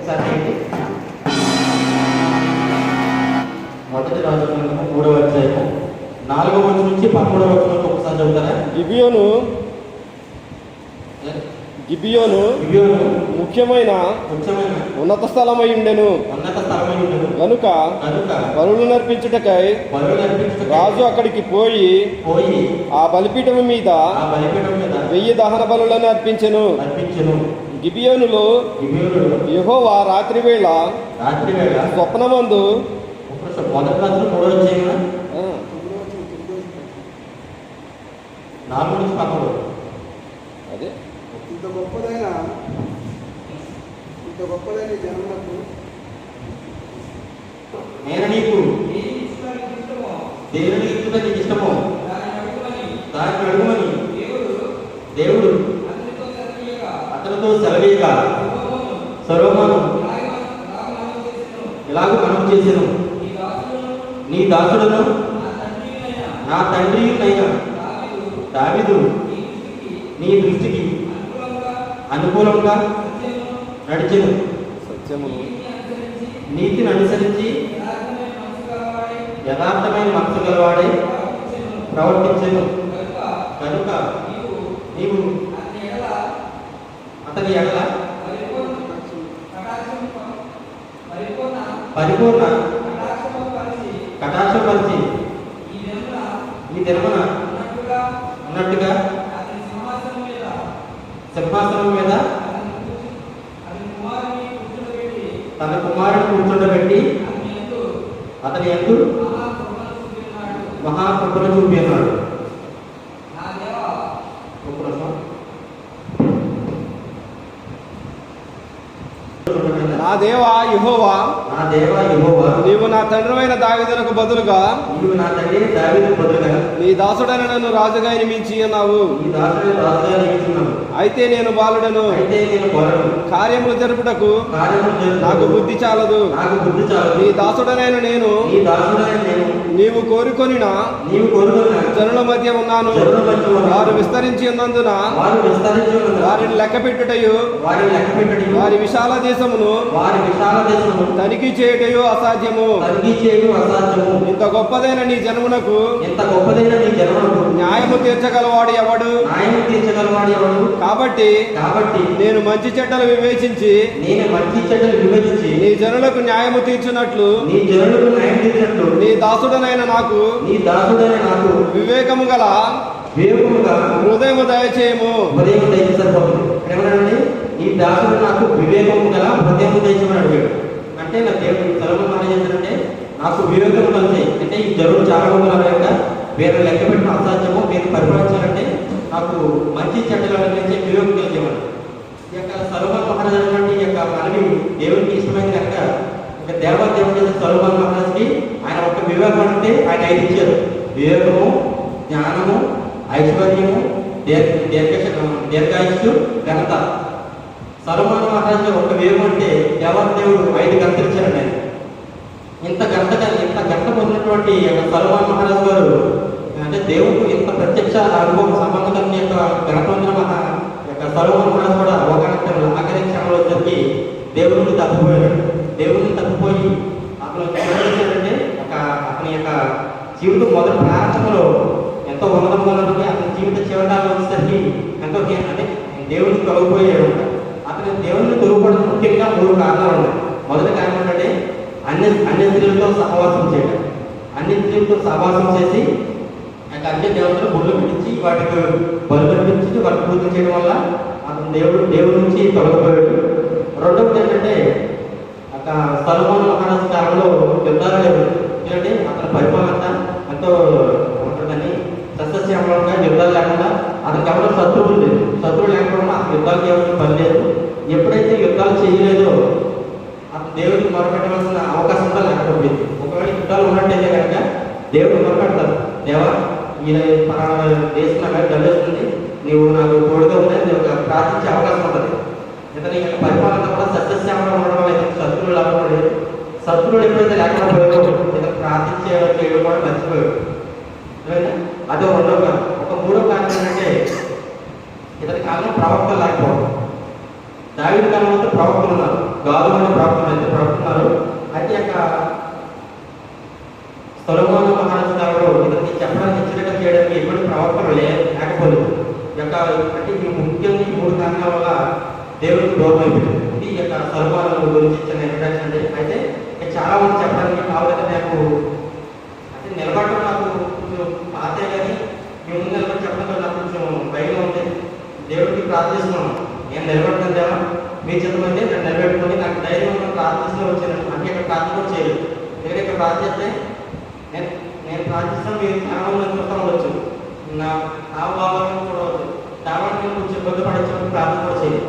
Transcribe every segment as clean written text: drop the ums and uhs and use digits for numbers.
ఒకసారి ఏంటి మొదటి రాజుగ్రంథము 3వ అధ్యాయము 4వ వచనం నుంచి 13వ వచనం ఒకసారి చదువుతారా? గిబియోను ముఖ్యమైన ఉన్నత స్థలమై ఉండెను కనుక బలులు నర్పించుటకై రాజు అక్కడికి పోయి ఆ బలిపీఠము మీద 1000 దహన బలులను అర్పించెను. గిబియోనులో యెహోవా రాత్రివేళ స్వప్నమందు అదే ఇంత గొప్పదైన జనములకు నేను నీకు దేవుని ఇచ్చుట నీకు ఇష్టమో దాన్ని అడుగుమని దేవుడు అతనితో సెలవీయగా సొలొమోను ఇలాగ మనం చేసాను, నీ దాసుడును నా తండ్రి అయినా దావీదు నీ దృష్టికి అనుకూలంగా నడిచెను, సత్యమును నీతిని అనుసరించి యథార్థమైన మనసు గలవాడే ప్రవర్తించెను. కనుక నీవు అతని ఎడల పరిపూర్ణ కటాక్షపరిచి ఈ దినమున ఉన్నట్టుగా సింహాసనం మీద తన కుమారుని కూర్చుండబెట్టి అతని యందు మహాకృపను చూపినాడు. నా దేవా యెహోవా నీవు నా తండ్రివైన దావీదునకు బదులుగా నీ దాసుడైన నన్ను రాజుగా నియమించి ఉన్నావు. అయితే నేను బాలుడను, కార్యములు జరుపుటకు నాకు బుద్ధి చాలదు. నీ దాసుడనైన నేను నీవు కోరుకొనిన జనుల మధ్య ఉన్నాను. వారు విస్తరించి ఉన్నందున వారిని లెక్క పెట్టుటయు వారి విశాల దేశమును తనిఖీ చేయుటయు అసాధ్యము. ఇంత గొప్పదైన నీ జనమునకు న్యాయము తీర్చగలవాడు ఎవడు? కాబట్టి నేను మంచి చెడ్డలు వివేచించి నీ జనులకు న్యాయము తీర్చున్నట్లు నీ దాసుడనైన నాకు వివేకము గల హృదయము దయచేయము. ఈ దాసుడు నాకు వివేకము గల హృదయము దయచేయమని అడిగాడు. అంటే నా దేవుడు సొలొమోను మహారాజు ఏంటంటే నాకు వివేకము కలిసి, అంటే ఈ జరుడు చాలా మంది కనుక వీరు లెక్క పెట్టిన అసాధ్యము, వీరు పరిపాలించాలంటే నాకు మంచి చెడ్డలు అనిపించే వివేకం కలిసేవాడు. ఈ యొక్క సొలొమోను మహారాజు అనేటువంటి ఈ యొక్క మనవి దేవునికి ఇష్టమైంది కనుక ఇక దేవాదేవుడు చేసిన సొలొమోను మహారాజుకి ఆయన ఒక వివేకం అంటే ఆయన 5 ఇచ్చారు: వివేకము, జ్ఞానము, ఐశ్వర్యము, దీర్ఘాయుష్యు, ఘనత. సొలొమోను మహారాజు ఒక వివేకం అంటే దేవాదేవుడు 5 గంటలు ఇచ్చారండి. ఆయన ఇంత గంట పొందినటువంటి సొలొమోను మహారాజు గారు అంటే దేవుడు ఇంత ప్రత్యక్ష అనుభవం సంబంధం కలిగిన యొక్క గంట పొందిన సొలొమోను మహారాజు కూడా అవగాహన ఆఖరి క్షణంలో వచ్చరికి దేవుడిని తప్పిపోయి అతను ఏంటంటే అతని యొక్క జీవితం మొదటి ప్రారంభంలో ఎంతో ఉన్నతంగా ఉన్నది. అతని జీవిత చివరిదాకా వచ్చేసరికి ఎంతో అంటే దేవుడిని తొలగిపోయాడు. అతని దేవుడిని తొలగిపోవడం ముఖ్యంగా 3 కారణాలు ఉన్నాయి. మొదటి కారణం ఏంటంటే అన్ని స్త్రీలతో సహవాసం చేయడం. అన్ని స్త్రీలతో సహవాసం చేసి అన్ని దేవతలు గుళ్ళు పిలిచి వాటికి బలు కల్పించి వాటికి పూజలు చేయడం వల్ల అతను దేవుడి నుంచి తొలగిపోయాడు. రెండవది ఏంటంటే సొలొమోను మహారాజు కాలంలో యుద్ధాలు లేవు. ఎందుకంటే అతని పరిపాలన ఎంతో ఉంటుందని సస్యశ్యామలంగా యుద్ధాలు లేకుండా అతనికి ఎవరో శత్రువులు లేదు. శత్రువులు లేకుండా అతను యుద్ధాలు ఎవరికి పని లేదు. ఎప్పుడైతే యుద్ధాలు చేయలేదో అతను దేవుడికి మొరపెట్టవలసిన అవకాశం కూడా లేకపోయింది. ఒకవేళ యుద్ధాలు ఉన్నట్టయితే కనుక దేవుడు మొరపెడతారు, దేవా ఈయన పలానా దేశం నాకు గెలుస్తుంది, నీవు నాకు తోడుగా ఉందని ప్రార్థించే అవకాశం ఉంటుంది. ఇతని యొక్క పరిపాలన కూడా సస్యశ్యామలం ఉండడం వల్ల శత్రువులు లేకపోతే శత్రువులు ఎప్పుడైతే లేకుండా పోయాడో ఇతను ప్రార్థించే చేయడం కూడా మర్చిపోయాడు. అదే రెండవ కారణం. ఒక 3వ కారణం ఏంటంటే ఇతని కాలంలో ప్రవక్తలు లేకపోవడం. దావీదు కాలంలో ప్రవక్తలు ఉన్నారు. గాదు అనే ప్రవక్తున్నారు. అయితే యొక్క సొలొమోను మహారాజు గారు ఇతనికి చెప్పడానికి హెచ్చరిక చేయడానికి ఎటువంటి ప్రవక్తలు లేకపోలేదు. యొక్క అంటే ఈ ముఖ్యంగా ఈ 3 కారణాల వల్ల దేవుడికి దూరం అయిపోయింది. ఇది ఈ యొక్క సొలొమోను గురించి ఇచ్చిన ఇంట్రడక్షన్ అండి. అయితే చాలా మంది చెప్పడానికి కావాలంటే నాకు అంటే నిలబడటం నాకు కొంచెం పాతే కానీ మీ ముందు నిలబడి చెప్పడం నాకు కొంచెం భయంగా ఉంది. దేవుడికి ప్రార్థిస్తున్నాను, నేను నిలబడతాను దేవా మీ చిత్తమంది నన్ను నిలబెట్టుకొని నాకు ధైర్యం ఉన్న ప్రార్థిస్తూ వచ్చాను. అంటే ఇక్కడ ప్రార్థన కూడా చేయలేదు. వేరే ఇక్కడ ప్రార్థిస్తే నేను ప్రార్థిస్తాను, మీరు చాలా మంది చూస్తూ ఉండొచ్చు, నా భావాలను చూడవచ్చు, దావాన్ని నేను కొంచెం ఇబ్బంది పడవచ్చు, ప్రార్థన కూడా చేయలేదు.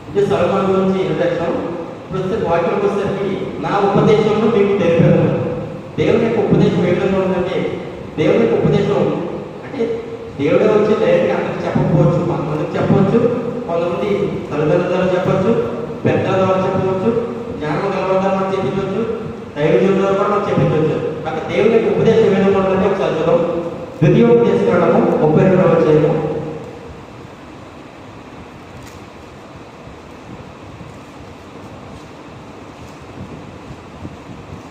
ఇది సొలొమోను గురించి ఇంట్రడక్షన్. ఇప్పుడు వాక్యంకి వచ్చేసరికి నా ఉపదేశంలో మీకు తెలిపాను. దేవుని యొక్క ఉపదేశం ఏ విధంగా ఉందంటే, దేవుని యొక్క ఉపదేశం అంటే దేవుడే వచ్చి డైరెక్ట్గా అందరికి చెప్పకపోవచ్చు, కొంతమందికి చెప్పవచ్చు, కొంతమంది తల్లిదండ్రుల ద్వారా చెప్పవచ్చు, పెద్దల ద్వారా చెప్పవచ్చు, జ్ఞానం గలవాళ్ళ ద్వారా మనం చెప్పించవచ్చు, దైవజనుల ద్వారా కూడా మనం చెప్పించవచ్చు. కాకపోతే దేవుని యొక్క ఉపదేశం ఏ విధంగా ఉందంటే ఒకసారి చూద్దాం. ద్వితీయోపదేశకాండము 32వ అధ్యాయము.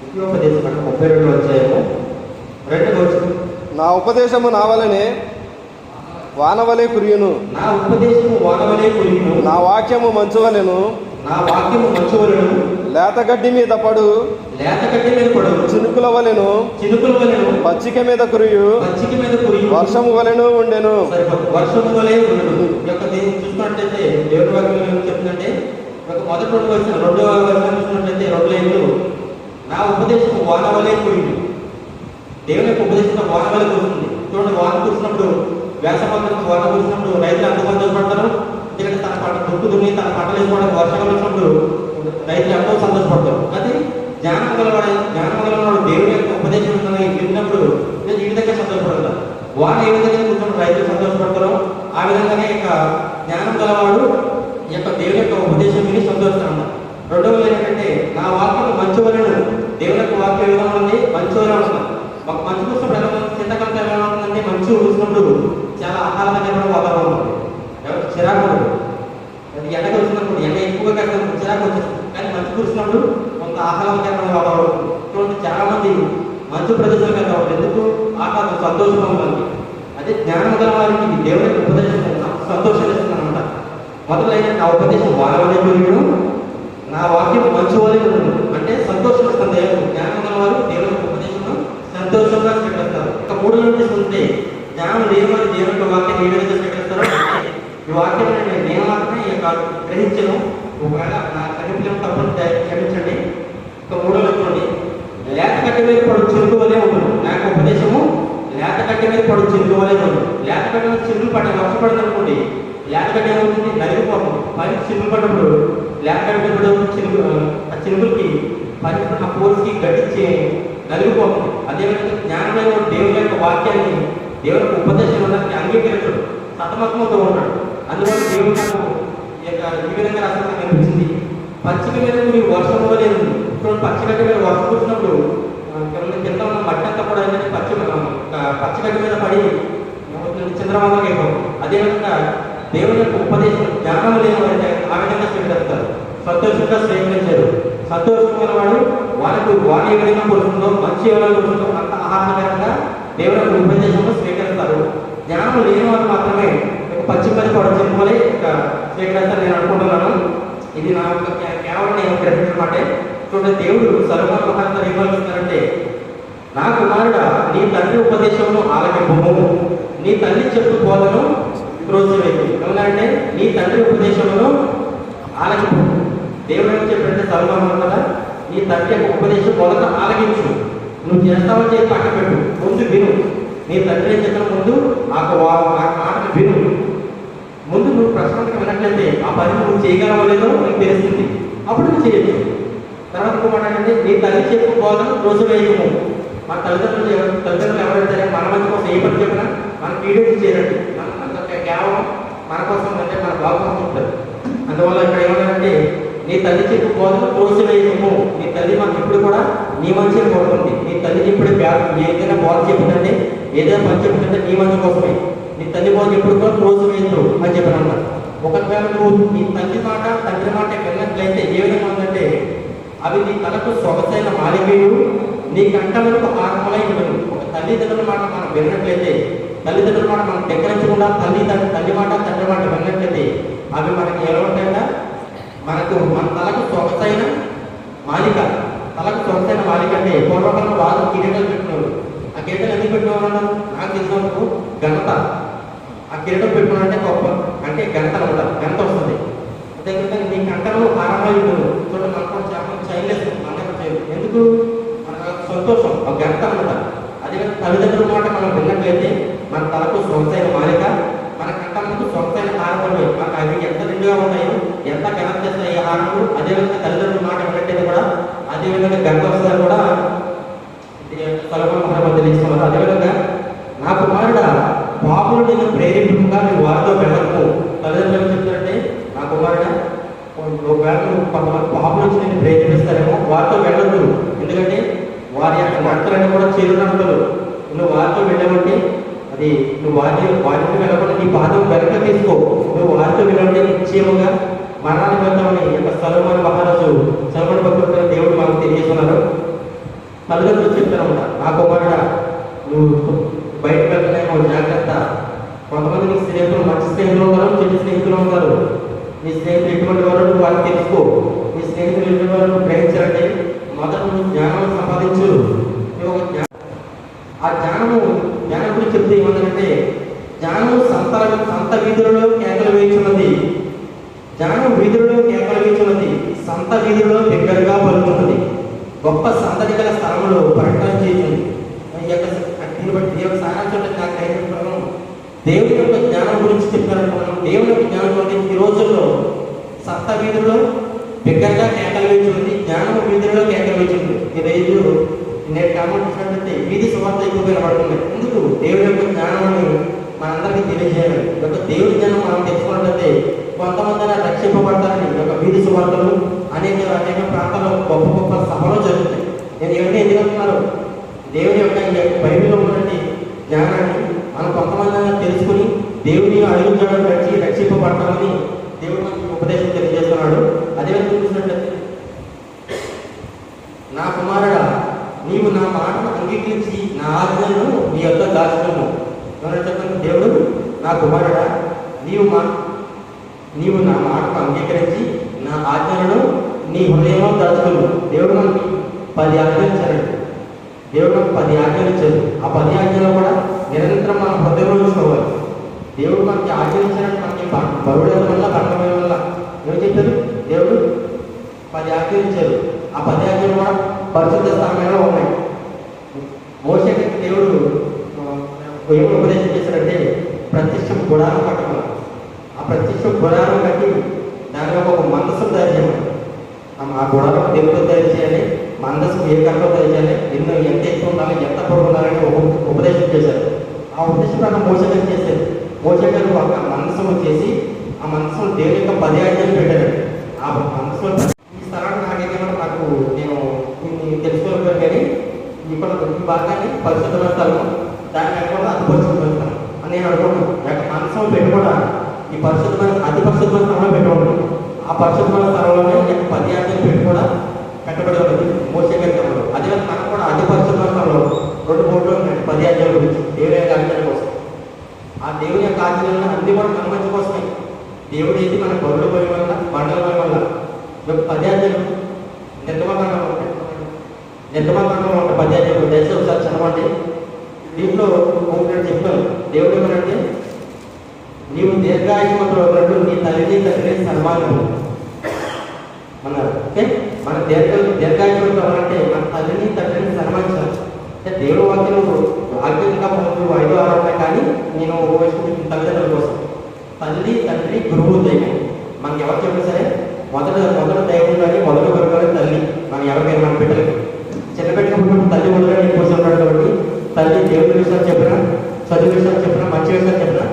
ద్వితీయోపదేశకాండము 32వ అధ్యాయము 2వ వచనం. నా ఉపదేశము నా వలనే వానవలే కురియును, నా ఉపదేశము వానవలే కురియును, నా వాక్యము మంచు వలెను, నా వాక్యము మంచు వలెను, లేతగడ్డి మీద పడు చినుకుల వలెను, పచ్చిక మీద కురియు వర్షము వలెను ఉండెను. వర్షము వలె ఉండెను. యొక్క దీన్ని చూసుకున్నట్లయితే దేవుడి వాక్యం ఏం చెప్తుందంటే, ఒక మొదటి 2 వచనం 2వ వచనం చూసినట్లయితే 2 లైన్లు నా ఉపదేశం వాన వలె కురియును. దేవుని యొక్క ఉపదేశంతో వాన వలె కురుస్తుంది. చూడండి, వాన కురిసినప్పుడు వేసవకాలం వాన కురిసినప్పుడు రైతులు ఎంతో సంతోషపడతారు. ఎందుకంటే తన పంట దుక్కు దున్ని తన పంటలు వేసుకోవడానికి వర్షాలు వచ్చినప్పుడు రైతులు ఎంతో సంతోషపడతారు. అది జ్ఞానం గలవాడు దేవుని యొక్క ఉపదేశం విన్నప్పుడు ఈ విధంగా సంతోషపడతారు. వాడు ఏ విధంగా కూర్చొని రైతులు సంతోషపడతారో ఆ విధంగానే యొక్క జ్ఞానం గలవాడు ఈ యొక్క దేవుని యొక్క ఉపదేశం విని సంతోషిస్తాడు. రెండవది ఏంటంటే, నా వాక్యం మంచు వలెను. దేవుని యొక్క వాక్యం ఏ విధంగా ఉంది? మంచు వలె ఉంటుంది. ఒక మంచు చూసినప్పుడు ఎలా ఉంది? శీతాకాలం ఎలా ఉంటుందంటే, మంచు చూసినప్పుడు చాలా ఆహ్లాదకరమైన వాతావరణం ఉంటుంది, చిరాకు ఉంటుంది. అది ఎండగా వచ్చినప్పుడు ఎండ ఎక్కువగా కట్టినప్పుడు చిరాకు వచ్చేస్తుంది. కానీ మంచు కురిసినప్పుడు కొంత ఆహ్లాదకరమైన వాతావరణం ఉంటుంది. చాలా మంది మంచు ప్రదేశాలకు వెళ్తారు. ఎందుకు? ఆహ్లాదం, సంతోషంగా ఉంది. అదే జ్ఞానం గల వారికి దేవుని యొక్క ఉపదేశం సంతోషాన్ని ఇస్తుంది అనమాట. మొదలైన నా ఉపదేశం వాన వలె కురియును, నా వాక్యం మంచు వలె ఉండను. అంటే సంతోషం ఇస్తుంది. జ్ఞానం గల వారు దేవుని యొక్క ఉపదేశంలో సంతోషంగా స్వీకరిస్తారు. ఇక 3 నుండి చూస్తే, జ్ఞానం లేని వారు దేవుని యొక్క వాక్యాన్ని ఏ విధంగా స్వీకరిస్తారో, ఈ వాక్యం నేను మాత్రమే ఈ యొక్క గ్రహించను. ఒకవేళ నా కనిపించిన తప్పని క్షమించండి. ఇక 3వ చూడండి, లేత కట్టె మీద పడు చిరుకు వలె ఉండను. నాకు ఉపదేశము లేత కట్టె మీద పడు చిరుకు వలె ఉండను. లేత కట్టె మీద చిరుకు పడి వర్షం పడింది అనుకోండి, లేత కట్టె ఏమవుతుంది? నలిగిపోతుంది. పని చిరుకు పడినప్పుడు లేత కట్టె మీద ఆ చిరుకులకి పని ఆ పోల్స్కి గట్టించి నలిగిపోతుంది. అదేవిధంగా జ్ఞానమైన దేవుని యొక్క వాక్యాన్ని, దేవుని యొక్క ఉపదేశం ఉండడానికి అంగీకరించడు, సతమతమవుతూ ఉంటాడు. అందువల్ల దేవుడు నాకు ఈ విధంగా రాష్ట్రంగా కనిపించింది. పచ్చిక మీద మీరు వర్షం లేదు. ఇప్పుడు పచ్చిగడ్డి మీద వర్షం కురిసినప్పుడు కింద ఉన్న మట్టి అంతా కూడా ఏంటంటే పచ్చిగడ్డి మీద పడి చంద్రవందనగా అయిపోతుంది. అదేవిధంగా దేవుని యొక్క ఉపదేశం జ్ఞానం లేని వారైతే ఆ విధంగా స్వీకరిస్తారు, సంతోషంగా స్వీకరించారు. సంతోషమైన వాడు వాళ్ళకు వాడు ఏ విధంగా కురుస్తుందో, మంచి ఏ విధంగా కురుస్తుందో అంత ఆహ్లాదకరంగా దేవుని యొక్క ఉపదేశంలో స్వీకరిస్తారు. జ్ఞానం లేని వారు మాత్రమే పశ్చిమ మీద కూడా చెప్పుకోలే స్వీకరిస్తారు నేను అనుకుంటున్నాను. ఇది నా యొక్క కేవలం నేను గ్రహించమాట. చూడండి, దేవుడు సొలొమోను మహారాజు ఏం పలుకుతున్నారంటే, నా కుమారుడా, నీ తండ్రి ఉపదేశంలో ఆలకింపుము, నీ తల్లి చెప్పు బోధను త్రోసివేయకు. ఏమన్నారంటే, నీ తండ్రి ఉపదేశంలో ఆలకింపు. దేవుడు ఏం చెప్పారంటే సొలొమోను కదా, నీ తండ్రి యొక్క ఉపదేశం మొదట ఆలకించు. నువ్వు చేస్తావని చెప్పి పక్కన పెట్టు, ముందు విను. నీ తండ్రి చెప్పిన ముందు ఆ మాటను విను. ముందు నువ్వు ప్రశ్నకు వినట్లయితే ఆ పని నువ్వు చేయగలవో లేదో నీకు తెలుస్తుంది, అప్పుడు నువ్వు చేయొచ్చు. తర్వాత ఇంకోమంటే, నీ తల్లి చెప్పు బోధను రోజు వేయము. మన తల్లిదండ్రులు ఎవరైతే మన మంచి కోసం ఏ పని చెప్పినా మన పీడియట్ చేయరండి, కేవలం మన కోసం అంటే మన బాబు కోసం చెప్తారు. అందువల్ల ఇక్కడ ఏమన్నారంటే, నీ తల్లి చెప్పు బోధను రోజు వేయము. నీ తల్లి మనకి ఎప్పుడు కూడా నీ మంచిగా కోరుతుంది. నీ తల్లి ఇప్పుడు ఏదైనా బోధ చెప్తుందంటే, ఏదైనా పని చెప్తుందంటే నీ మంచి కోసమే. నీ తల్లి బోధ ఎప్పుడు కూడా రోజు వేయద్దు అని చెప్పాను అన్నమాట. ఒకవేళ నువ్వు నీ తల్లి మాట తండ్రి మాట విన్నట్లయితే ఏ విధంగా ఉందంటే అవి నీ తలకు సొగసైన మాలికలు నీ కంఠములకు ఆరంభమై ఉండదు. ఒక తల్లిదండ్రుల మాట మనం విన్నట్లయితే, తల్లిదండ్రుల మాట మనం దగ్గరించకుండా తల్లి మాట తండ్రి మాట విన్నట్లయితే అవి మనకి ఎలా ఉంటాయంట, మనకు మన తలకు సొగసైన మాలిక. తలకు సొగసైన మాలిక అంటే పూర్వకాలంలో వాళ్ళు కిరీటాలు పెట్టుకున్నారు. ఆ కిరీటాలు ఎందుకు పెట్టుకున్నారు? నాకు తెలిసినందుకు ఘనత. ఆ కిరీటం పెట్టుకున్నారంటే గొప్ప, అంటే ఘనత అనమాట, ఘనత వస్తుంది. అదేవిధంగా నీ కంటలో ఆరంభమై ఉంటుంది. చూడండి, మనకు చైల్డ్లెస్ మనకు చేయదు. ఎందుకు? మనకు సంతోషం, ఒక ఘనత అనమాట. అదేవిధంగా తల్లిదండ్రుల మాట మనం విన్నట్లయితే మన తలకు సొగసైన మాలిక, మన కంఠములకు సొగసైన ఆరంభమే. మనకు అవి ఎంత నిండుగా ఉన్నాయో, ఎంత ఘనత చేస్తాయి ఈ ఆరంభం. అదేవిధంగా తల్లిదండ్రుల మాట విన్నట్లయితే కూడా అదేవిధంగా ఘనత వస్తుందని కూడా సొలొమోను మహారాజు తెలియజేస్తున్నారు. అదేవిధంగా నా కుమారుడా, పాపులు నేను ప్రేరేపంగా నువ్వు వారితో వెళ్ళకు. తల్లిదండ్రులు చెప్తారంటే, నా కుమారుడా, ఒకవేళ నువ్వు కొంతమంది పాపులు వచ్చి నేను ప్రేరేపిస్తారేమో, వారితో వెళ్ళద్దు. ఎందుకంటే వారి యొక్క నడతలన్నీ కూడా చేరునంతలు. నువ్వు వారితో వెళ్ళమంటే అది నువ్వు వారితో వెళ్ళకుండా నీ పాదం వెనక తీసుకో. నువ్వు వారితో వెళ్ళమంటే నిశ్చయముగా మరణాన్ని వెళ్తామని యొక్క సొలొమోను మహారాజు, సొలొమోను భక్తుడు దేవుడు మనకు తెలియజేస్తున్నారు. తల్లిదండ్రులు చెప్తారన్నమాట, నా కుమారుడా, నువ్వు బయటకు వెళ్ళలేమో జాగ్రత్త. కొంతమంది నీ స్నేహితులు మంచి స్నేహితులు ఉన్నారు, చెడు స్నేహితులు ఉన్నారు. నీ స్నేహితులు ఎటువంటి వారు నువ్వు వారికి తెలుసుకో. నీ స్నేహితులు ఎటువంటి వారు నువ్వు గ్రహించాలంటే మొదట నువ్వు జ్ఞానం సంపాదించు. ఆ జ్ఞానం గురించి చెప్తే ఏమంటే, జ్ఞానం సంత వీధులలో కేకలు వేయించున్నది. జ్ఞానం వీధులలో కేకలు వేయించున్నది, సంత వీధులలో దగ్గరగా పలుకుతున్నది. గొప్ప సంతతి గల స్థలంలో ప్రకటన చేసింది. దీన్ని బట్టి దేవుని సారాంశం నాకు అయిన దేవుని యొక్క జ్ఞానం గురించి చెప్తారనుకున్నాను. దేవుని యొక్క జ్ఞానం అంటే ఈ రోజుల్లో సంత వీధుల్లో దగ్గరగా కేకలు వేయించుంది, జ్ఞానం వీధులలో కేకలు వేయించుంది. ఈ రైతు నేను కామెంటే వీధి సువార్త ఎక్కువ వినబడుతుంది. ఎందుకు? దేవుని యొక్క జ్ఞానాన్ని మనందరికీ తెలియజేయాలి. యొక్క దేవుని జ్ఞానం మనం తెలుసుకున్నట్లయితే కొంతమంది రక్షింపబడతారని యొక్క వీధి సువార్తలు అనేక ప్రాంతాల్లో గొప్ప గొప్ప సభలో జరుగుతాయి. నేను ఇవన్నీ ఎందుకు అంటున్నారు? దేవుని యొక్క బైబిల్లో ఉన్నటువంటి జ్ఞానాన్ని మనం కొంతమంది తెలుసుకుని దేవుని అడుగుజాడలు నడిచి రక్షింపబడతామని దేవుడు మనకి ఉపదేశం తెలియజేస్తున్నాడు. అదేవిధంగా చూసినట్లయితే, నా కుమారుడా, నీవు నా మాటను అంగీకరించి నా ఆజ్ఞలను నీ యొక్క దాచుకున్నావు. ఎవరైనా చెప్పండి, దేవుడు, నా కుమారుడా, నీవు నా మాటను అంగీకరించి నా ఆజ్ఞలను నీ హృదయంలో దాచుకున్నావు. దేవుడు మనకి 10 ఆజ్ఞలు ఇచ్చారండి. దేవుడు మనకు 10 ఆజ్ఞలు ఇచ్చారు. ఆ 10 ఆజ్ఞలు కూడా నిరంతరం మన హృదయంలో చూసుకోవాలి. దేవుడు మనకి ఆజ్ఞలు ఇచ్చారంటే మనకి బరువుల వల్ల బండమైన వల్ల ఏం చెప్పారు? దేవుడు 10 ఆజ్ఞలు ఇచ్చారు. ఆ 10 ఆజ్ఞలు కూడా పరిశుద్ధ స్థానంలో ఉన్నాయి. మోషేకి దేవుడు ఏమి ఉపదేశం చేశారంటే, ప్రత్యక్ష గుడారం కట్టమని. ఆ ప్రత్యక్ష గుడారం కట్టి దాని ఒక మందసం తయారు చేయమని. ఆ గుడారం దేవుడితో తయారు చేయాలి, మందసం ఏ కట్టలో తయారు చేయాలి, ఎంత ఎక్కువ ఉండాలి, ఎంత పొడవు ఉండాలని ఉపదేశం చేశారు. ఆ ఉపదేశం ప్రకారం మోషే చేశారు. మోషే గారు ఒక మందసం చేసి ఆ మందసం దేవుని యొక్క 10 ఆజ్ఞలు పెట్టారు. ఆ మందసం ఈ స్థలాన్ని నాకేమో నాకు నేను తెలుసుకోలేకపోయాను. కానీ ఇప్పుడు ఈ భాగాన్ని పరిశుద్ధమైన స్థలం, దాన్ని ఎక్కడ అతి పరిశుద్ధమైన స్థలం అని నేను అనుకుంటున్నాను. మందసం పెట్టుకోవడం ఈ పరిశుద్ధమైన అతి పరిశుద్ధమైన స్థలంలో పెట్టుకోవడం. ఆ పరిశుద్ధమైన స్థలంలోనే 10 ఆజ్ఞలు పెట్టుకోవడం కట్టబడి ఉన్నది మోషే గారి కాలంలో. అదే మనకు కూడా అతి పరిశుద్ధమైన స్థలంలో 2 బోర్డులు 10 ఆజ్ఞల గురించి, దేవుని యొక్క ఆజ్ఞల కోసం. ఆ దేవుని యొక్క ఆజ్ఞలను అన్ని కూడా మన మంచి కోసమే. దేవుడు ఏది మన గొర్రెల పోయి వల్ల, బండల పోయి వల్ల 10 ఆజ్ఞలు నిర్గమకాండంలో ఉంటాయి. నిర్గమకాండంలో ఉంటాయి 10 ఆజ్ఞలు. దయచేసి ఒకసారి చదవండి. దీంట్లో ఒకటి చెప్తాను. దేవుడు ఏమనంటే, నీవు దీర్ఘాయుష్మంతుడు ఉన్నట్టు నీ తల్లిని తండ్రిని సన్మానం అన్నారు. ఓకే, మన దీర్ఘాయుష్మంతుడు అవ్వాలంటే మన తల్లిని తండ్రిని సన్మానించాలి. అంటే దేవుడు వాక్యం ఆజ్ఞంగా 5, 6 ఉంటాయి. కానీ నేను ఉపయోగించిన తల్లిదండ్రుల కోసం తల్లి, తండ్రి, గురువు, దైవం. మనకి ఎవరు చెప్పినా సరే మొదట దైవం కానీ మొదటి గురువు కానీ తల్లి. మనం ఎవరికైనా మన బిడ్డలకి చిన్న పెట్టినప్పుడు తల్లి మొదలుగా ఎక్కువ ఉంటాడు. కాబట్టి తల్లి దేవుడి విషయాలు చెప్పినా, చదువు విషయాలు చెప్పినా, మంచి విషయాలు చెప్పినా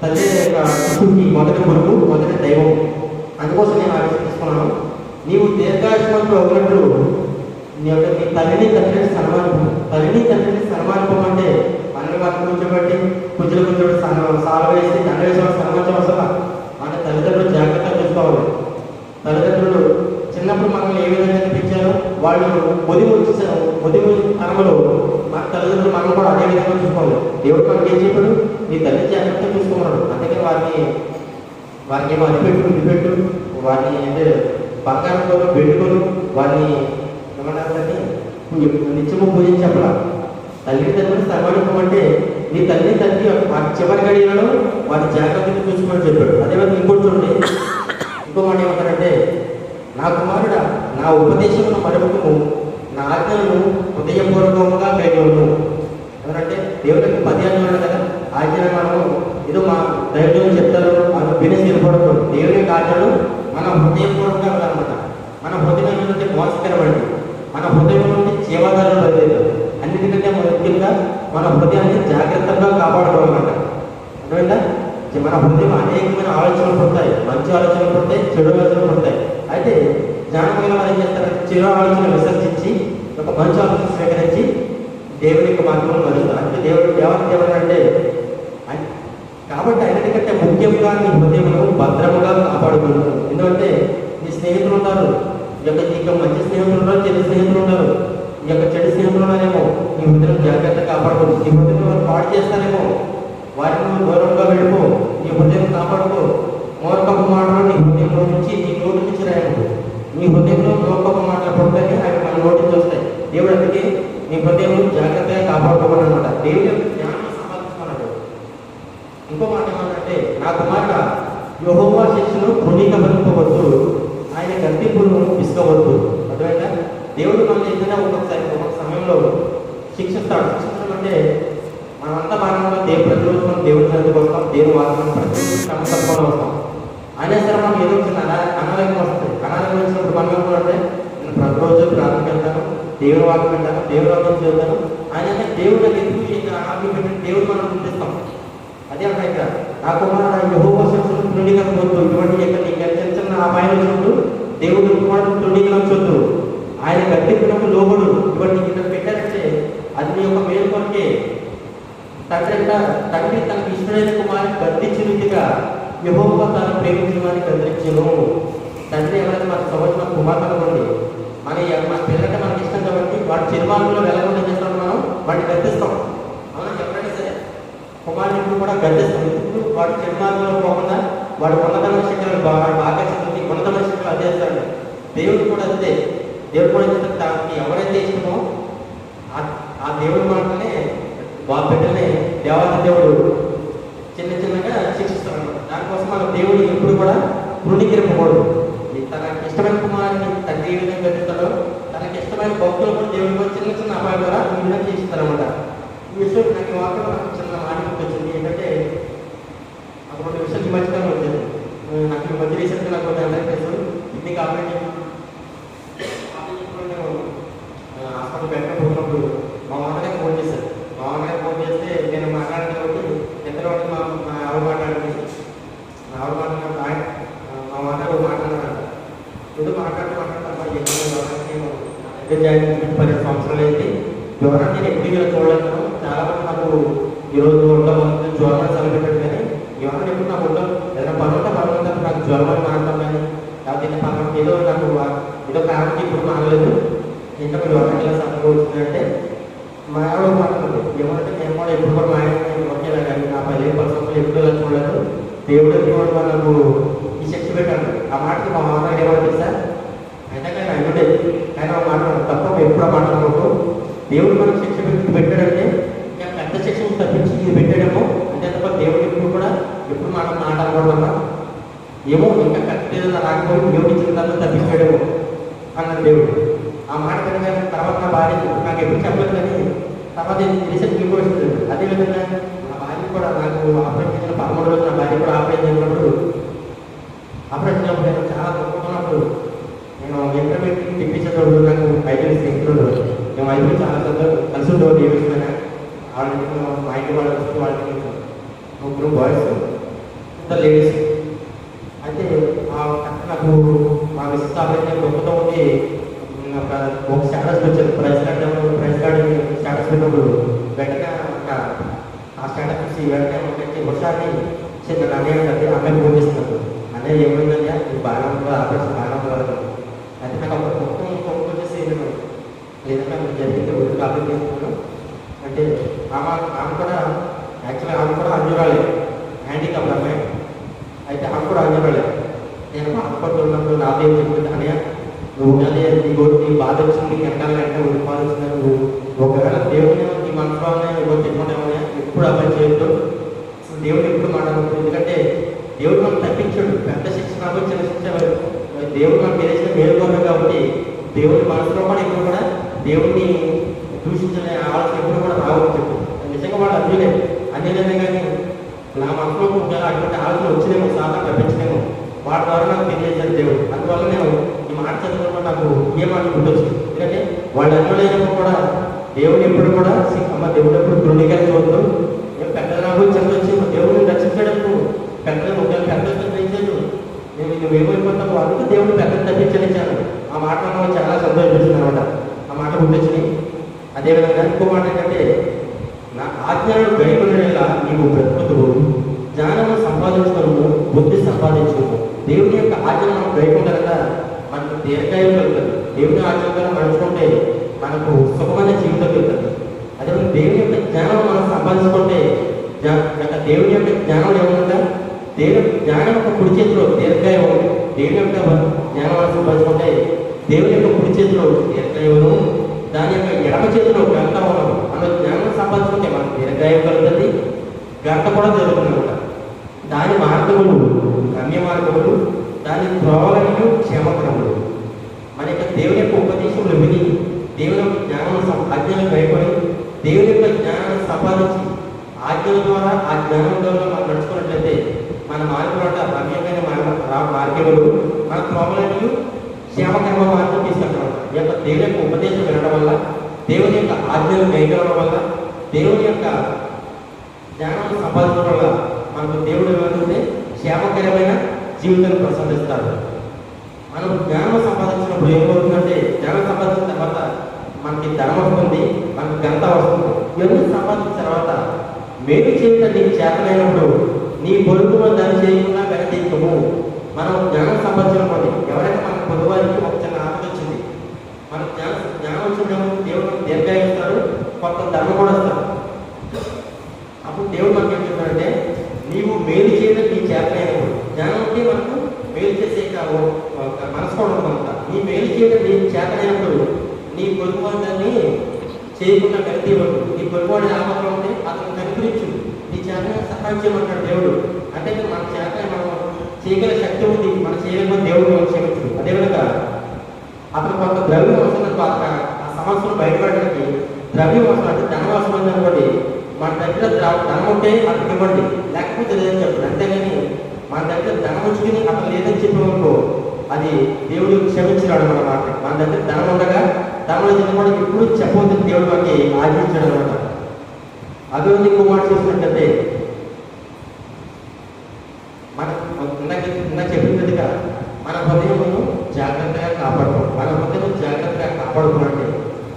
తల్లి శిశువుకి మొదటి గురువు, మొదటి దైవం. అందుకోసం నేను ఆ విషయం తీసుకున్నాను. నీవు దీర్ఘాయుష్మంతుడు అవునట్లు నీ తల్లిని తండ్రిని సన్మానింపు. తల్లిని తండ్రిని సన్మానింపం అంటే అన్ని వారిని కూర్చోబెట్టి కుజులు సాల వేసి దండ వేసి సన్మానించవలసిన మన తల్లిదండ్రులు ఏ విధంగా అనిపించారో వాళ్ళు పొదిమి వచ్చేసారు. పొదిమి తరంలో మన తల్లిదండ్రులు మనం కూడా అదే విధంగా చూసుకోవాలి. దేవుడు మనకి ఏం చెప్పాడు? నీ తల్లి జాగ్రత్తగా చూసుకోమన్నాడు. అందుకని వారికి ఏమో అనిపెట్టు ఇదిపెట్టు, వారిని అంటే బంగారంతో పెట్టుకొని వారిని ఏమన్నారని నిత్యము పూజించి చెప్పాల. తల్లి తండ్రిని సమానించమంటే నీ తల్లి తండ్రి వారి చివరి గడియలలో వారి జాగ్రత్తగా చూసుకోమని చెప్పాడు. అదేవిధంగా ఇంకోటి చూడండి, ఇంకో మాట ఏమంటారంటే, నా కుమారుడా నా ఉపదేశమును మరొకము, నా ఆజ్ఞలను హృదయపూర్వకంగా వేయను. ఎవరంటే దేవుడికి 10 ఆజ్ఞలు కదా, ఆజ్ఞ మనము ఏదో మా ధైర్యం చెప్తారు మనం విని తీరకూడదు. దేవుని ఆజ్ఞలు మనం హృదయపూర్వకంగా వెళ్ళాలన్నమాట. మన హృదయం నుండి మోసకరమండి, మన హృదయం నుండి జీవధారణ లేదు. అన్నిటికంటే ముఖ్యంగా మన హృదయాన్ని జాగ్రత్తగా కాపాడుకోవాలన్నమాట. అర్థమైందా? మన హృదయం అనేకమైన ఆలోచనలు పుడతాయి, మంచి ఆలోచనలు పుడతాయి, చెడు ఆలోచనలు పుడతాయి. అయితే జ్ఞానమైన వారు ఏం చేస్తారంటే చెడు ఆలోచన విసర్జించి ఒక మంచి ఆలోచన స్వీకరించి దేవుని యొక్క మార్గంలో నడుస్తారు. అంటే దేవుడు అంటే కాబట్టి అన్నిటికంటే ముఖ్యంగా నీ హృదయమును భద్రముగా కాపాడుకుంటారు. ఎందుకంటే నీ స్నేహితులు ఉన్నారు, నీకు మంచి స్నేహితులు ఉన్నారు, చెడు స్నేహితులు ఉన్నారు. ఈ యొక్క చెడు స్నేహితులు ఉన్నారేమో నీ హృదయం జాగ్రత్తగా కాపాడుకో. నీ హృదయం వారు పాడు చేస్తారేమో వారిని దూరంగా వెళ్ళిపో, నీ హృదయం కాపాడుకో. మూర్ఖపు మాటలు నీ హృదయంలో నుంచి నీ నోటి నుంచి రాయకు. నీ హృదయంలో మూర్ఖపు మాటలు పుడతాయి, అవి మన నోటి నుంచి వస్తాయి. దేవుడు అందుకే నీ హృదయం జాగ్రత్తగా కాపాడుకోవాలన్నమాట. దేవుడి యొక్క జ్ఞానం సంపాదించుకున్నాడు. ఇంకో మాట ఏమంటే, నా కుమారుడా యెహోవా శిక్షను తృణీకరింపవద్దు, ఆయన గద్దింపులను విసుకోవద్దు. అర్థమైందా? దేవుడు మనం ఏదైనా ఒక్కొక్క సమయంలో శిక్షిస్తాడు. శిక్షించడం అంటే మనమంతా మానవులు ప్రతిరోజు మనం దేవుడి సన్నిధికి వస్తాం, దేవుని వాక్యం ప్రతిరోజు క్రమతత్వంలో వస్తాం. అయినా సరే మనం ఏదో చిన్న అనారోగ్యం వస్తుంది. అనారోగ్యం వచ్చినప్పుడు మనం ఏమంటే నేను ప్రతిరోజు ప్రార్థనకి వెళ్తాను, దేవుని వాక్యం వెళ్తాను, దేవుని వాక్యం చదువుతాను. ఆయన దేవుడు ఎందుకు ఆరోగ్యం పెట్టిన దేవుడు మనం గుర్తిస్తాం. అదే అక్కడ ఇక్కడ నా కుమారుడు యెహోవా శిక్షను తృణీకరించవద్దు. ఇటువంటి యొక్క చిన్న చిన్న అపాయం వచ్చినప్పుడు దేవుడు కుమారుడు తృణీకరించవద్దు, ఆయన గద్దింపునకు లోబడు. ఇవన్నీ ఇక్కడ పెట్టారంటే అది నీ యొక్క మేలు కొరకే. తండ్రి తనకు ఇష్టమైన కుమారుని గద్దించిన రీతిగా యెహోవా తను ప్రేమించిన వారిని గద్దించును. తండ్రి ఎవరైతే మన సంవత్సరం మన కుమార్తెలు ఉంది, మన పిల్లలంటే మనకి ఇష్టం కాబట్టి వాడు చిరుమార్గంలో వెళ్ళకుండా చేస్తాం, మనం వాడిని గద్దిస్తాం. అవునా? ఎవరైనా సరే కుమారుని కూడా గద్దిస్తాం. ఎందుకు? వాడు చిరుమార్గంలో పోకుండా వాడు ఉన్నతమైన శక్తులు బాగా చదువుతుంది, ఉన్నతమైన శక్తులు అధ్యస్తాడు. దేవుడు కూడా అంతే. దేవుడు కూడా దానికి ఎవరైతే ఇష్టమో ఆ దేవుడు మాటనే వాళ్ళ బిడ్డల్ని దేవుడు చిన్న చిన్నగా శిక్షిస్తాడు. దానికోసం మన దేవుడు ఎప్పుడు కూడా తృణీకరింపకూడదు. తనకి ఇష్టమైన కుమారుని తండ్రి ఏ విధంగా గడుపుతాడో తనకి ఇష్టమైన భక్తులు కూడా దేవుడు కూడా చిన్న చిన్న అపాయం ద్వారా ఈ విధంగా చేయిస్తారన్నమాట. ఈ విషయం నాకు వాక్యం నాకు చిన్న మాట వచ్చింది. ఏంటంటే అటువంటి విషయం ఈ మధ్యకాలం వచ్చింది. నాకు ఈ మధ్య రీసెంట్గా నాకు అందరికీ తెలుసు, కిడ్నీకి ఆపరేషన్ హాస్పిటల్ పెట్టకపోతున్నప్పుడు మా అన్నగారికి ఫోన్ చేశారు. మా అన్నగారికి ఫోన్ చేస్తే నేను మాట్లాడాను కాబట్టి ఇద్దరు మా ఆవిడ మాట్లాడింది. మా ఆవిడ మాట్లాడినప్పుడు ఆయన మా అన్నగారు మాట్లాడారు. ఏదో మాట్లాడుతూ జాయిన్ 10 సంవత్సరాలు అయింది. జ్వరం నేను ఎప్పుడు చూడలేను. చాలా మంది నాకు ఈరోజు ఉండడం జ్వరం చదివిపెట్టాడు, కానీ జ్వరం ఎప్పుడు నాకు ఉండదు. ఏదైనా పనుంటే నాకు జ్వరం అని మాట్లాడతాం, కానీ లేకపోతే పనులు ఏదో కారణం ఇప్పుడు మానలేదు. ఇంకా మీరు ఎవరైనా సంతకం వచ్చిందంటే మా ఆవిడ మాట్లాడుతుంది. ఏమంటే మేము కూడా ఎప్పుడు కూడా మా ఆయన ఒకేలా కానీ నా 10 సంవత్సరాలు ఎప్పుడు ఇలా చూడలేదు. దేవుడు ఎప్పుడు మనకు ఈ శక్తి పెట్టాడు. ఆ మాటకి మా మామగారు ఏమంటే సార్ అయితే కానీ అయ్యుండే ఆయన మాట్లాడు తప్ప ఎప్పుడో మాట్లాడకూడదు. దేవుడు మనకు శిక్ష పెట్టాడంటే ఇంకా పెద్ద శిక్షను తప్పించి ఇది పెట్టాడేమో అంటే తప్ప దేవుడు ఎప్పుడు కూడా ఎప్పుడు మాట్లాడకూడదమ్మా. ఏమో ఇంకా కరెక్ట్ రాకపోయి దేవుడి జీవితాల్లో తప్పించాడేమో అన్నాడు దేవుడు. ఆ మాట వినగా తర్వాత నా భార్య నాకు ఎప్పుడు చెప్పలేదు, కానీ తర్వాత రీసెంట్ ఇంకో వచ్చింది. అదేవిధంగా నా భార్య కూడా నాకు ఆపరేషన్ చేసిన 13 రోజులు నా భార్య కూడా ఆపరేషన్ చేసినప్పుడు నేను చాలా తక్కువన్నప్పుడు నేను ఇంటర్మీడియట్ తెప్పించేటప్పుడు నాకు 5 స్నేహితులు మేము 5 చాలా కలిసి ఉండేవాళ్ళు. ఏ విషయమైనా వాళ్ళకి మా ఇంటి వాళ్ళకి ముగ్గురు బాయ్స్, ఇద్దరు లేడీస్. అయితే నాకు మా మిస్సెస్ ఆపరేషన్ గొప్పతో ఉండి ఒక స్టాటస్ వచ్చారు. ప్రైజ్ కార్డు స్టాటస్ పెట్టినప్పుడు వెంటనే ఆ స్టాటస్ చూసి వెంటనే ఒకసారి చిన్న అన్నయ్య అంటే అమ్మాయిని ఫోన్ చేస్తున్నారు. అన్నయ్య ఏమైందంటే బాగా ఆపరేషన్ బాగా అయితే నాకు ఒక జరిగింది. ఊరికి అర్థం చేసుకున్నాను. అంటే ఆమె కూడా యాక్చువల్గా ఆమె కూడా అంజురాలే, హ్యాండిక్యాప్ అమ్మాయి. అయితే ఆమె కూడా అంజురాలే. నేను హాస్పిటల్ ఉన్నప్పుడు నాతో ఏం చెప్తుంది అన్నయ్య, నువ్వు ఉన్నది నీ బాధ వచ్చింది, నీకు వెనకాలంటే బాధ వచ్చిందా, నువ్వు ఒకవేళ దేవుని నీ మనసులోనే చెప్పుకుంటామని ఎప్పుడు అబ్బాయి చేయొద్దు. దేవుడు ఎప్పుడు మాట్లాడదు. ఎందుకంటే దేవుడు మనం తప్పించాడు. పెద్ద శిక్ష నాకు చిన్న శిక్ష దేవుడు మనకు తెలిసిన మేలుకోరు. కాబట్టి దేవుడి మనసులో కూడా ఎప్పుడు కూడా దేవుడిని దూషించలే ఆలోచన ఎప్పుడు కూడా రావచ్చు. నిజంగా వాళ్ళు అన్యులే కానీ నా మనసులో ఒకవేళ అటువంటి ఆలోచన వచ్చినేమో, సాధన తప్పించలేమో, వాటి ద్వారా నాకు తెలియజేశారు దేవుడు. అందువల్ల నేను ఈ మాట చదువుకున్నప్పుడు నాకు ఏ మాట గుర్తొచ్చు. ఎందుకంటే వాళ్ళు అన్యులైనప్పుడు కూడా దేవుడు ఎప్పుడు కూడా అమ్మ దేవుడు ఎప్పుడు కృణిగా చూడదు. పెద్దలు నాకు చెంది వచ్చి దేవుడిని రక్షించడానికి పెద్దలు ఒకవేళ పెద్దలతో పెంచాడు. నువ్వేమైపోతావు, అందుకే దేవుడు పెద్దలు తప్పించనిచ్చాను. ఆ మాట నాకు చాలా సంతోషించింది అనమాట. ఆ మాట గుర్తొచ్చింది. అదేవిధంగా ఇంకో మాట ఏంటంటే, నా ఆజ్ఞలను గైకొనేలా నీవు బ్రతుకుతువు, జ్ఞానము సంపాదించుకోను, బుద్ధి సంపాదించుకోను. దేవుని యొక్క ఆజ్ఞను మనం గైకొనగా మనకు దీర్ఘాయువు కలుగుతుంది. దేవుని ఆజ్ఞలను నడుచుకుంటే మనకు సుఖమైన జీవితం కలుగుతుంది. అదేవిధంగా దేవుని యొక్క జ్ఞానం మనం సంపాదించుకుంటే దేవుని యొక్క జ్ఞానం ఏమన్నా దేవుని జ్ఞానం యొక్క కుడి చేతిలో దీర్ఘాయువు, దేవుని యొక్క జ్ఞానం మనం సంపాదించుకుంటే దేవుని యొక్క కుడి చేతిలో దీర్ఘాయువును, దాని యొక్క ఎడమ చేతిలో గంట ఉండదు. మనం జ్ఞానం సంపాదించుకుంటే మనకు దీర్ఘాయువు కలుగుతుంది, గంట కూడా జరుగుతుంది అనమాట. దాని మార్గములు గమ్య మార్గములు, దాని త్రోవలను క్షేమకరములు. మన యొక్క దేవుని యొక్క ఉపదేశములు విని దేవుని యొక్క జ్ఞానం ఆజ్ఞలు భయపడి దేవుని యొక్క జ్ఞానాన్ని సంపాదించి ఆజ్ఞల ద్వారా ఆ జ్ఞానం ద్వారా మనం నడుచుకున్నట్లయితే మన మార్గం గమ్యమైన మార్గములు, మన త్రోవలను క్షేమకరమ మార్గం తీసుకెళ్ళడం. ఈ యొక్క దేవుని యొక్క ఉపదేశం వినడం వల్ల, దేవుని యొక్క ఆజ్ఞలు గైకొనడం వల్ల, దేవుని యొక్క జ్ఞానాన్ని సంపాదించడం వల్ల మనకు దేవుడు ఏమంటే క్షేమకరమైన జీవితాన్ని ప్రసాదిస్తాడు. మనం జ్ఞానం సంపాదించినప్పుడు ఏమవుతుందంటే, జ్ఞానం సంపాదించిన తర్వాత మనకి ధనం వస్తుంది, మనకి ఘనత వస్తుంది. ఇవన్నీ సంపాదించిన తర్వాత మేలు చేయడం నీకు చేతనైనప్పుడు నీ పొరుగున దాన్ని చేయకుండా వెనకము. మనం జ్ఞానం సంపాదించినప్పుడు ఎవరైతే మన పొరుగువారికి ఒక చిన్న ఆపద వచ్చింది, మన జ్ఞానం వచ్చినప్పుడు దేవుడు దీర్ఘాయువు ఇస్తాడు, కొంత ధర్మం కూడా ఇస్తాడు. అప్పుడు దేవుడు మనకి ఏం చెప్తాడంటే, నీవు మేలు చేయడం నీ చేతనైనప్పుడు, జ్ఞానం అంటే మనకు మేలు చేసే మనసు కూడా ఉంటుందంట. నీ మేలు చేయడం నీ చేతనైనప్పుడు నీ పొరుగువాడు దాన్ని చేయకుండా కనిపించడు. నీ పొరుగువాడి ఆపదలో ఉంటే అతను కనిపించు, నీ చేత సహాయం చేయమంటాడు దేవుడు. అంటే మన చేత మనం చేయగల శక్తి ఉంది, మన చేయలేకపోతే దేవుడు మనం క్షమించడు. అదేవిధంగా అతను కొంత ద్రవ్యం అవసరం, ఆ సమస్యను బయటపడడానికి ద్రవ్యం అవసరం, అంటే ధనం అవసరం అనుకోండి. మన దగ్గర ధనం ఉంటే అతనికి ఇవ్వండి, లేకపోతే లేదని చెప్పండి. అంతేగాని మన దగ్గర ధనం ఉంచుకుని అతను లేదని చెప్పినప్పుడు అది దేవుడు క్షమించినాడు అన్నమాట. మన దగ్గర ధనం ఉండగా ధనంలో తినకుండా ఇప్పుడు చెప్పవద్దని దేవుడు మనకి ఆచరించాడు అనమాట. అభివృద్ధి కుమార్ చూసినట్లయితే మన ఇందాక చెప్పినట్టుగా మన హృదయమును జాగ్రత్తగా కాపాడుకోవాలి. మన హృదయం జాగ్రత్తగా కాపాడుకున్నట్టే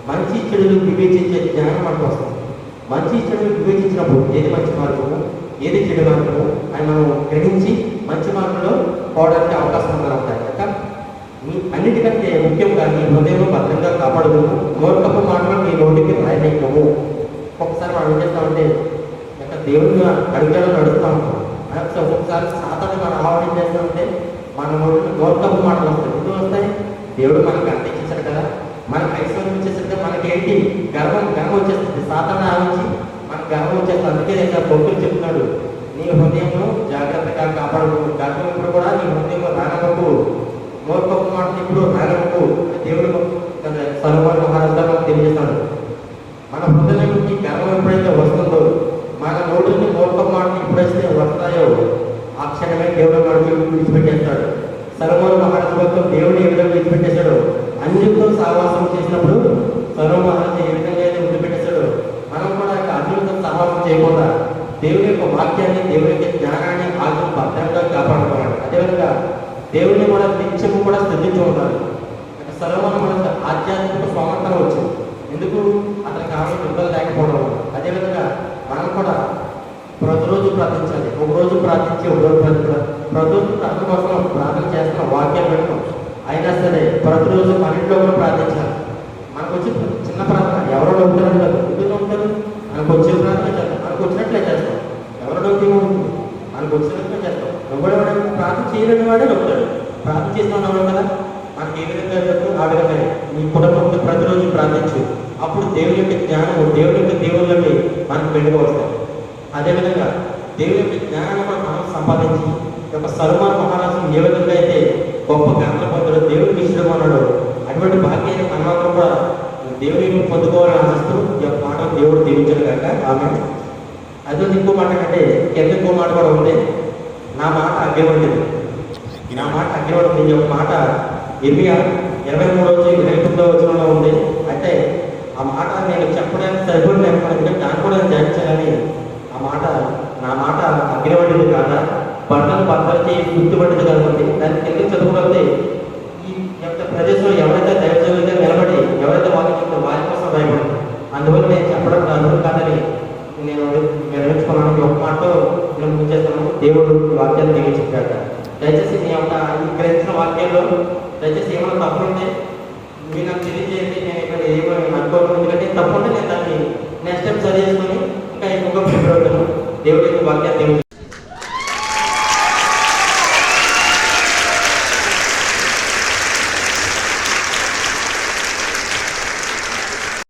మంచి చెడులు వివేచించే జ్ఞానం మనకు వస్తుంది. మంచి చెడులు వివేచించినప్పుడు ఏది మంచి మార్గము, ఏది చెడు మార్గము అని మనం గ్రహించి మంచి మార్గంలో పోవడానికి అవకాశం ఉందన్నమాట. అన్నిటికంటే ముఖ్యంగా నీ హృదయం భద్రంగా కాపాడుకున్నాము, మూర్ఖపు మాటలు నీ నోటికి రాయలేము. ఒక్కొక్కసారి మనం ఏం చేస్తామంటే ఇంకా దేవుడిని అడుగులో నడుస్తూ ఉంటాం. ఒక్కొక్కసారి సాతాను మనం ఆహ్వానం చేస్తామంటే మన నోటికి మూర్ఖపు మాటలు వస్తాయి. ఎందుకు వస్తాయి? దేవుడు మనకు అందించారు కదా, మనకు ఐశ్వర్యం వచ్చేసరికి మనకేంటి గర్వం వచ్చేస్తుంది. సాతాను ఆలోచించి మనకు గర్వం వచ్చేస్తుంది. అందుకే నేను భక్తులు చెప్తున్నాడు, నీ హృదయంలో జాగ్రత్తగా కాపాడు. గర్వం ఇప్పుడు కూడా నీ హృదయంలో రానవకు, మూర్ఖపు మాటలు ఇప్పుడు రానవకు దేవుడు సొలొమోను మహారాజు మనకు తెలియజేస్తాడు. మన హృదయానికి గర్వం ఎప్పుడైతే వస్తుందో, మన నోటిని మూర్ఖపు మాటలు ఎప్పుడైతే వస్తాయో ఆ క్షణమే దేవుడు మనకి విడిచిపెట్టేస్తాడు. సొలొమోను మహారాజు కోసం దేవుడు ఏ విధంగా విడిచిపెట్టేశాడు, అన్నిటితో సహవాసం చేసినప్పుడు సొలొమోను మహారాజు ఏ విధంగా అయితే విడిచిపెట్టేశాడు, మనం కూడా అన్నిటితో సహవాసం చేయకుండా దేవుని యొక్క వాక్యాన్ని, దేవుని యొక్క జ్ఞానాన్ని ఆజ్ఞ భద్రంగా కాపాడుకోవాలి. అదేవిధంగా దేవుని కూడా నిత్యము కూడా స్థుతించు ఉంటారు. సొలొమోను మహారాజు ఆధ్యాత్మిక స్వామంతరం వచ్చింది. ఎందుకు? అతనికి కావాల్సిన ఇబ్బంది లేకపోవడం. అదేవిధంగా మనం కూడా ప్రతిరోజు ప్రార్థించాలి. ఒకరోజు ప్రార్థించి ఒకరోజు ప్రతిరోజు ప్రార్థన కోసం ప్రార్థన చేస్తున్న వాక్యం పెట్టడం అయినా సరే ప్రతిరోజు మన ఇంట్లో కూడా ప్రార్థించాలి. మనకు వచ్చి చిన్న ఆ విధంగా నీ కుటుంబంతో ప్రతిరోజు ప్రార్థించు. అప్పుడు దేవుని యొక్క జ్ఞానము, దేవుని యొక్క దేవుళ్ళని మనకు వెలుగు వస్తాయి. అదేవిధంగా దేవుని యొక్క జ్ఞానాన్ని మనం సంపాదించి ఈ యొక్క సల్మాన్ మహారాజు ఏ విధంగా అయితే గొప్ప జ్ఞానం పొందాడో, దేవుడికి ఇష్టం అన్నాడు, అటువంటి భాగ్యాన్ని మన మాత్రం కూడా దేవుని పొందుకోవాలని ఆశిస్తూ ఈ యొక్క మాట దేవుడు దీవించడు కాక ఆమె. అదే ఇంకో మాట కంటే కింద ఇంకో మాట కూడా ఉంది, నా మాట అగ్గివంటిది. నా మాట అగ్గివంటిది. ఈ యొక్క మాట ఇర్మియా 23:29 ఉంది. అంటే ఆ మాట నేను చెప్పడానికి సరిపడి లేకపోతే దాన్ని కూడా ధ్యానించాలని, ఆ మాట నా మాట అగ్గివంటిది కాదా, బట్టలు పక్కలకి గుర్తుపట్టింది కనుకుంది. దాన్ని కింద చదువుకుంటే ఈ యొక్క ప్రదేశంలో ఎవరైతే దైవజనులుగా నిలబడి ఎవరైతే వాకి చెప్తారో వారి కోసం భయపడింది. అందువల్ల నేను చెప్పడం అర్థం కాదని నేను నిర్వహించుకున్నాను. ఒక మాటతో నేను ముంచేస్తాను. దేవుడు వాక్యాన్ని దీవించాక దయచేసి మీ యొక్క ఈ గ్రహించిన వాక్యాల్లో దయచేసి ఏమైనా తప్పు ఉంటే మీరు నాకు తెలియజేయండి. నేను ఇక్కడ ఏమో అనుకోవడం, ఎందుకంటే తప్పు ఉంటే నేను దాన్ని నెక్స్ట్ టైం సరి చేసుకొని ఇంకా ఎక్కువగా ప్రిపేర్ అవుతాను. దేవుడి వాక్యాన్ని దీవించాను.